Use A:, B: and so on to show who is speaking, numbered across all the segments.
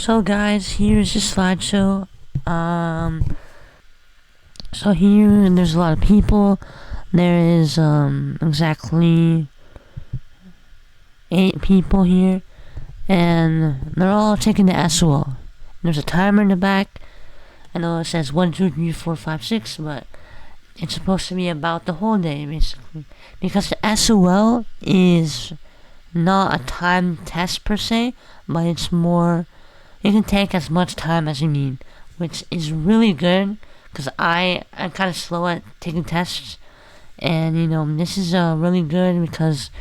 A: So guys, here's the slideshow. So here there's a lot of people. There is exactly 8 people here, and they're all taking the SOL. There's a timer in the back. I know it says 1, 2, 3, 4, 5, 6, but it's supposed to be about the whole day basically, because the SOL is not a time test per se, but it's more. You can take as much time as you need, which is really good because I'm kind of slow at taking tests, and this is really good because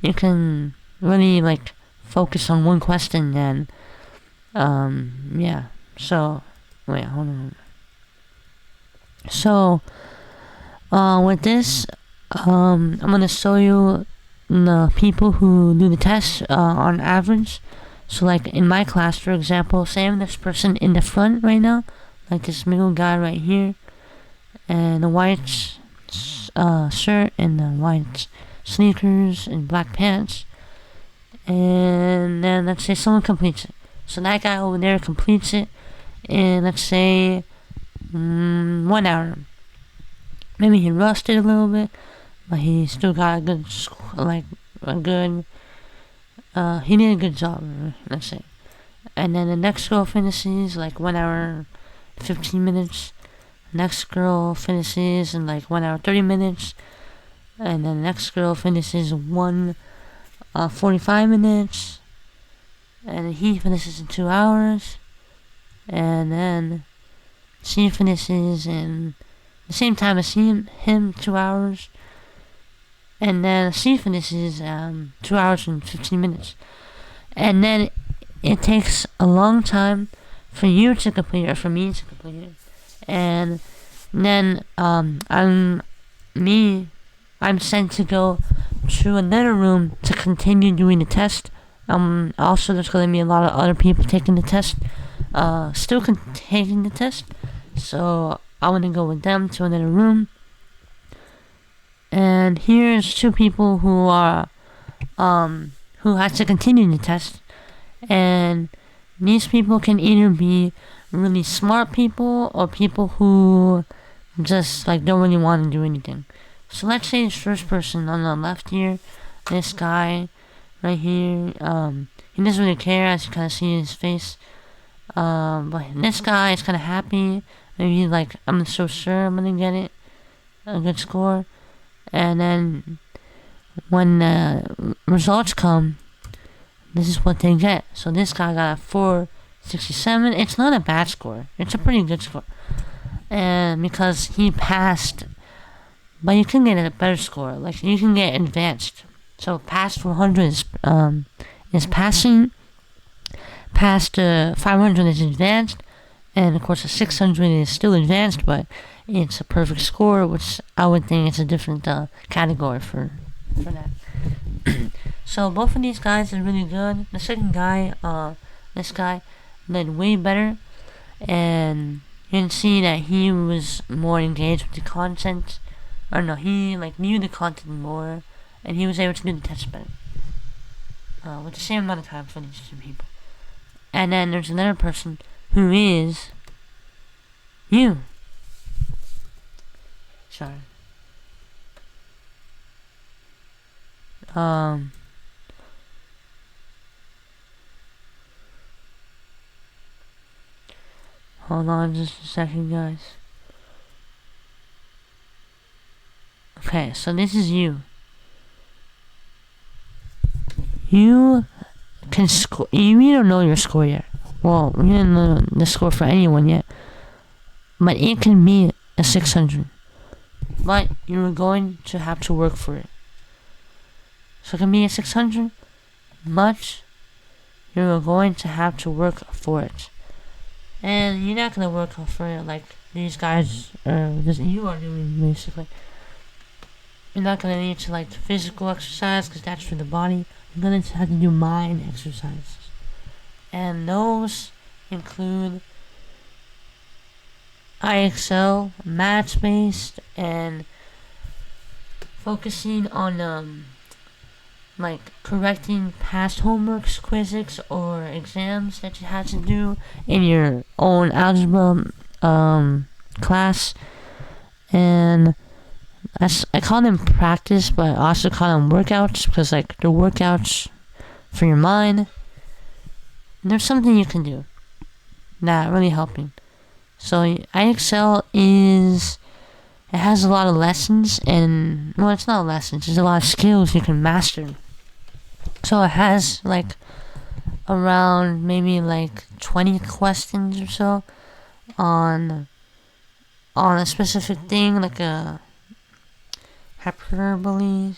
A: you can really focus on one question and yeah. So wait, hold on. So with this, I'm gonna show you the people who do the test on average. So in my class, for example, say I'm this person in the front right now, like this middle guy right here, and the white shirt and the white sneakers and black pants, and then let's say someone completes it. So that guy over there completes it in, let's say, 1 hour. Maybe he rushed it a little bit, but he still got a good, he did a good job, let's say. And then the next girl finishes 1 hour 15 minutes. Next girl finishes in 1 hour 30 minutes. And then the next girl finishes 45 minutes. And then he finishes in 2 hours. And then she finishes in the same time as him 2 hours. And then she finishes 2 hours and 15 minutes. And then it takes a long time for you to complete it, or for me to complete it. And then I'm sent to go to another room to continue doing the test. Also there's going to be a lot of other people taking the test, still taking the test. So I want to go with them to another room. And here's 2 people who are who has to continue the test, and these people can either be really smart people or people who just don't really want to do anything. So let's say this first person on the left here, this guy right here, he doesn't really care, as you kind of see his face, but this guy is kind of happy. Maybe he's I'm so sure I'm gonna get it, a good score. And then when the results come, this is what they get. So this guy got a 467. It's not a bad score. It's a pretty good score. And because he passed, but you can get a better score. You can get advanced. So past 400 is passing. Past 500 is advanced. And of course a 600 is still advanced, but it's a perfect score, which I would think is a different category for that. So both of these guys are really good. The second guy, this guy, did way better, and you can see that he was more engaged with the content. Or no, he knew the content more, and he was able to do the test better. With the same amount of time for these 2 people. And then there's another person who is you. Sorry. Hold on just a second, guys. Okay, so this is you. You can score. You don't know your score yet. Well, we don't know the score for anyone yet. But it can be a 600. But you're going to have to work for it. So it can be a 600, but you're going to have to work for it. And you're not going to work for it like these guys, you are doing, basically. You're not going to need to physical exercise, because that's for the body. You're going to have to do mind exercises. And those include IXL, maths based, and focusing on like correcting past homeworks, quizzes, or exams that you had to do in your own algebra class. And I call them practice, but I also call them workouts because like they're workouts for your mind. And there's something you can do that really helping. So IXL it has a lot of lessons and well, it's not lessons. There's a lot of skills you can master. So it has like around maybe like 20 questions or so on a specific thing, like a hyperbole.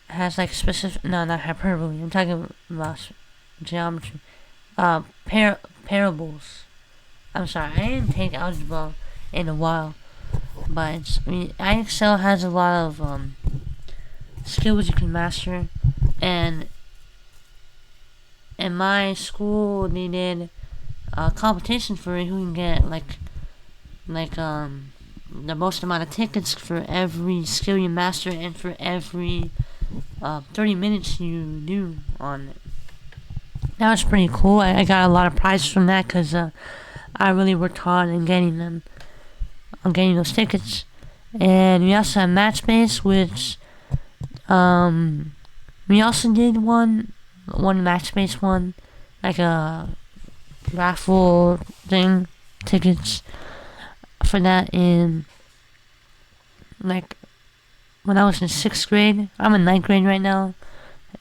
A: It has like specific, no, not hyperbole. I'm talking about geometry. Parables. I'm sorry, I didn't take algebra in a while, but IXL has a lot of skills you can master, and in my school they did a competition for who can get like the most amount of tickets for every skill you master and for every 30 minutes you do on it. That was pretty cool. I got a lot of prizes from that because I really worked hard in getting them, on getting those tickets. And we also have Matchbase, which we also did one Matchbase one, like a raffle thing, tickets for that in like when I was in 6th grade. I'm in 9th grade right now,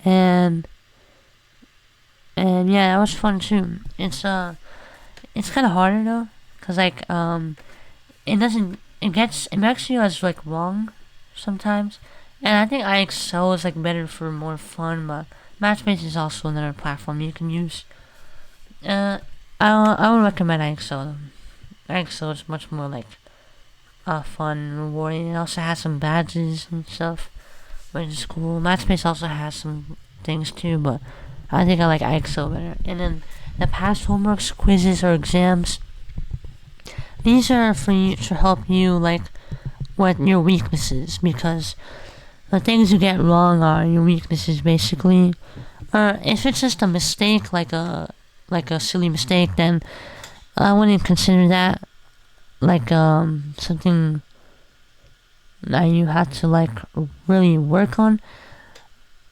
A: and yeah, that was fun too. It's kind of harder though, cause like it makes you as like wrong sometimes, and I think IXL is like better for more fun, but Matchbase is also another platform you can use. I would recommend IXL. IXL is much more like fun, rewarding. It also has some badges and stuff, which is cool. Matchbase also has some things too, but I think I like IXL better. And then the past homeworks, quizzes, or exams, these are for you to help you like what your weaknesses, because the things you get wrong are your weaknesses basically. Or if it's just a mistake, like a silly mistake, then I wouldn't consider that like something that you have to like really work on.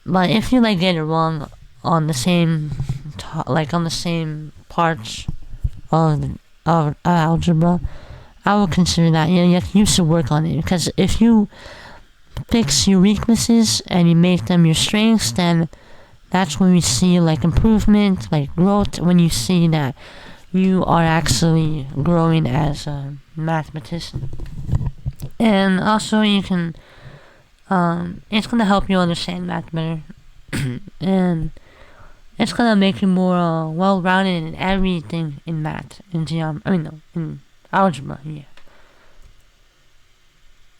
A: But if you like get it wrong on the same on the same parts of algebra, I would consider that you should work on it, because if you fix your weaknesses and you make them your strengths, then that's when we see like improvement, like growth, when you see that you are actually growing as a mathematician. And also you can it's gonna help you understand math better and it's gonna make you more well-rounded in everything in math, in in algebra, yeah.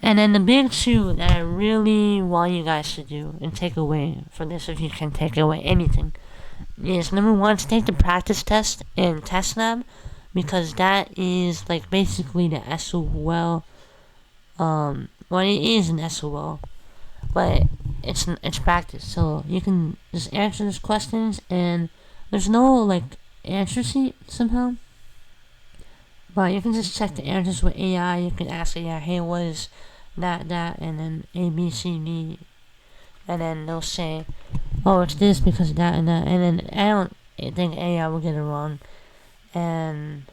A: And then the big two that I really want you guys to do and take away for this, if you can take away anything, is number one, to take the practice test in test lab, because that is like basically the SOL. Well, it is an SOL, but it's practice, so you can just answer those questions, and there's no like answer sheet somehow, but you can just check the answers with AI. You can ask AI, hey, what is that, and then A, B, C, D, and then they'll say, oh, it's this because of that and that, and then I don't think AI will get it wrong, and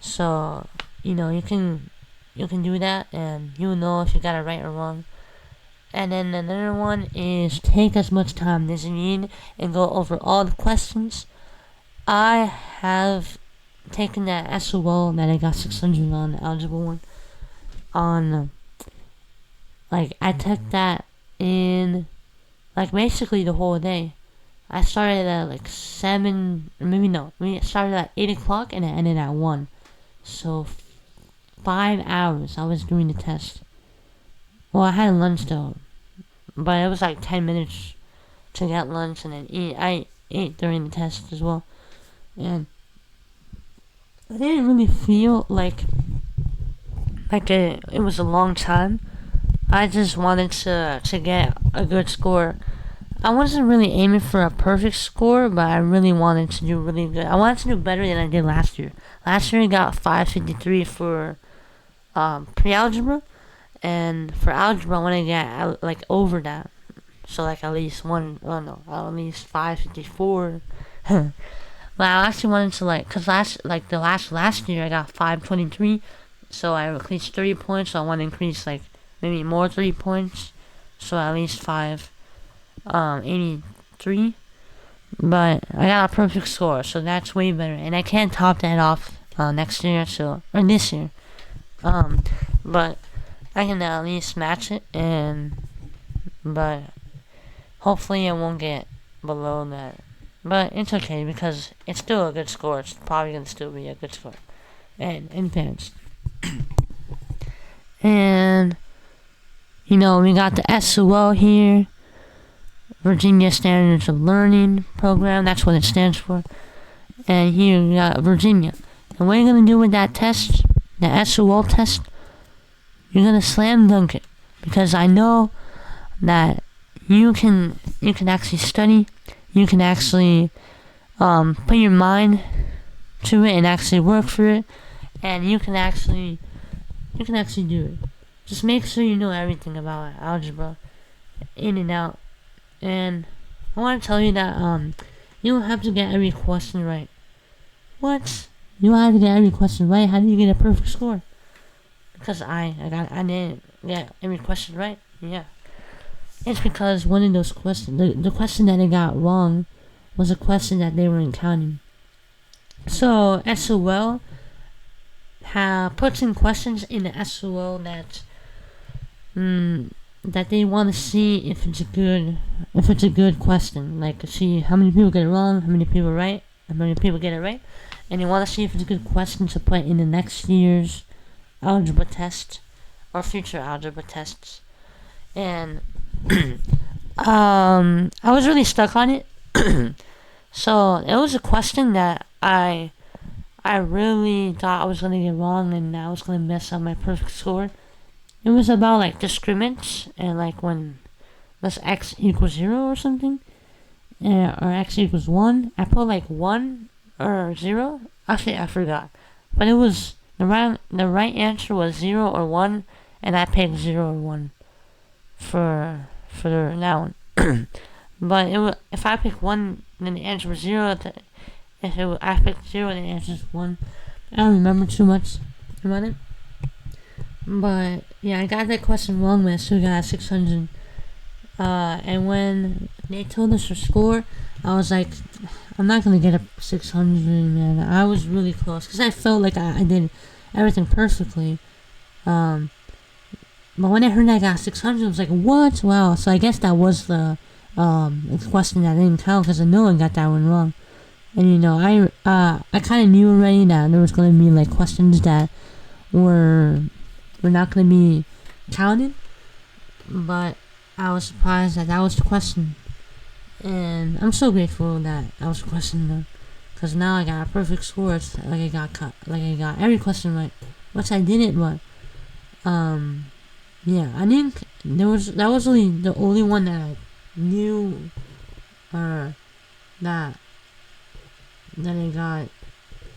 A: so you can do that, and you'll know if you got it right or wrong. And then another one is take as much time as you need and go over all the questions. I have taken that SOL that I got 600 on, the algebra one, on like I took that in like basically the whole day. I started at like 7, or maybe no, it started at 8 o'clock and it ended at 1. So 5 hours I was doing the test. Well, I had lunch though, but it was like 10 minutes to get lunch and then eat. I ate during the test as well, and I didn't really feel like it was a long time. I just wanted to get a good score. I wasn't really aiming for a perfect score, but I really wanted to do really good. I wanted to do better than I did last year. Last year I got 553 for pre-algebra, and for algebra I want to get like over that. So like at least one, oh no, at least 554. But I actually wanted to cause last year I got 523, so I increased 3 points. So I want to increase like maybe more 3 points, so at least 83. But I got a perfect score, so that's way better, and I can't top that off next year, or this year. But I can at least match it, but hopefully I won't get below that. But it's okay because it's still a good score. It's probably gonna still be a good score, and advanced. And we got the SOL here, Virginia Standards of Learning Program. That's what it stands for. And here we got Virginia. And what you're gonna do with that test, the SOL test, you're gonna slam dunk it, because I know that you can actually study. You can actually put your mind to it and actually work for it, and you can actually do it. Just make sure you know everything about algebra, in and out. And I want to tell you that you don't have to get every question right. What? You don't have to get every question right? How do you get a perfect score? Because I didn't get every question right. Yeah. It's because one of those questions, the question that I got wrong, was a question that they weren't counting. So SOL puts in questions in the SOL that they want to see if it's a good question. Like, see how many people get it wrong, how many people right, how many people get it right, and they want to see if it's a good question to put in the next year's algebra test or future algebra tests. And I was really stuck on it. So it was a question that I really thought I was gonna get wrong, and I was gonna mess up my perfect score. It was about like discriminates, and like when let's x equals 0 or something, or x equals 1. I put like 1 or 0. Actually, I forgot, but it was the right answer was 0 or 1, and I picked 0 or 1 for that one. But if I pick 1, then the answer was 0. I picked 0, then the answer is 1. I don't remember too much about it. But yeah, I got that question wrong, but I still got 600. And when they told us our score, I was like, I'm not gonna get a 600, man. I was really close because I felt like I did everything perfectly. But when I heard I got 600, I was like, what? Wow. So I guess that was the question that I didn't count, because I know I got that one wrong. And I kind of knew already that there was gonna be like questions that were not gonna be counted, but I was surprised that was the question, and I'm so grateful that I was the question though, because now I got a perfect score. It's like I got every question right, which I didn't, but yeah, I think that was really the only one that I knew, or that I got,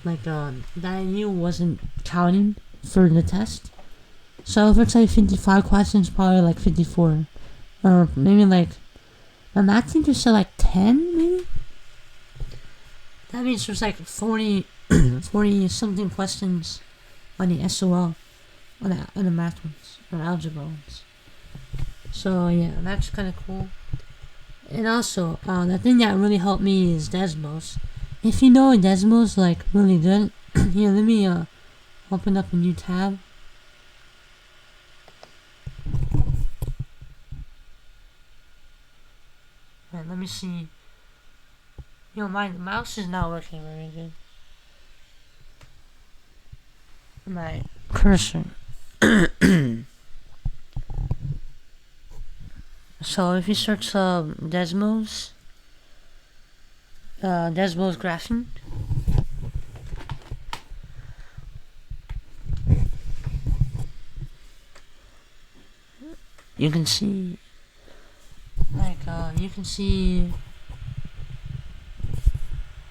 A: like that I knew wasn't counting for the test. So if it's like 55 questions, probably like 54, or maybe like my math teacher said like 10, maybe. That means there's like 40 something questions on the SOL, on the math ones, or algebra ones. So yeah, that's kind of cool. And also, the thing that really helped me is Desmos. If you know Desmos like really good, here, let me open up a new tab. Alright, let me see. My mouse is not working very good. My cursor. So if you search Desmos graphing, you can see, like,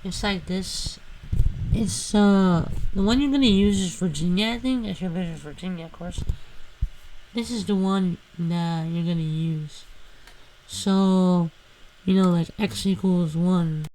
A: it's like this. It's, the one you're gonna use is Virginia, I think. If your vision is Virginia, of course. This is the one that you're gonna use. So, like, x equals 1.